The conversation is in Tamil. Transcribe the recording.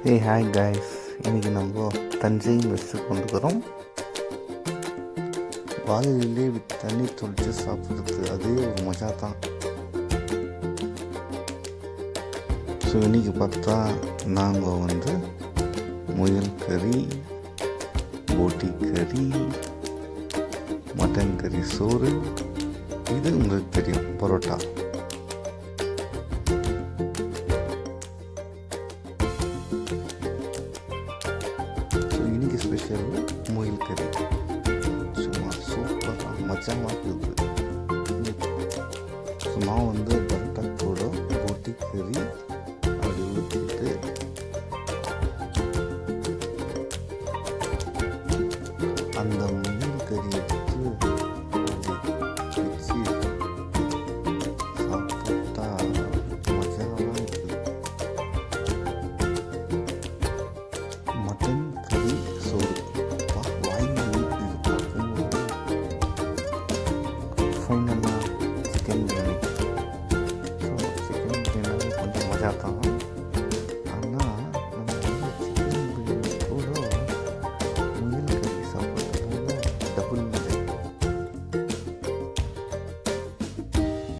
ஹாய் காய்ஸ், இன்றைக்கி நம்ம தஞ்சை மெஸ்ஸுக்கு வந்துக்கிறோம். வாழையிலே தண்ணி தொளிச்சு சாப்பிட்றது அதே ஒரு மஜா தான். ஸோ இன்றைக்கி பார்த்தா நாங்கள் முயல் கறி, போட்டி கறி, மட்டன் கறி சோறு, இது உங்களுக்கு தெரியும் பரோட்டா. இன்னைக்கு ஸ்பெஷல் முயல் கறி சும்மா சூப்பராக மஜமாக இருக்குது. சும்மா பரோட்டா கூட போட்டி கறி அப்படி ஊற்றிட்டு அந்த முயல் கறி எடுத்து வச்சு சாப்பிட்டா மஜாவாக இருக்குது. மட்டன் கறி சோறு வாங்கி பார்க்கும்போது ஃபைனலாக chicken biryani. So chicken biryani கொஞ்சம் மஜா தான்.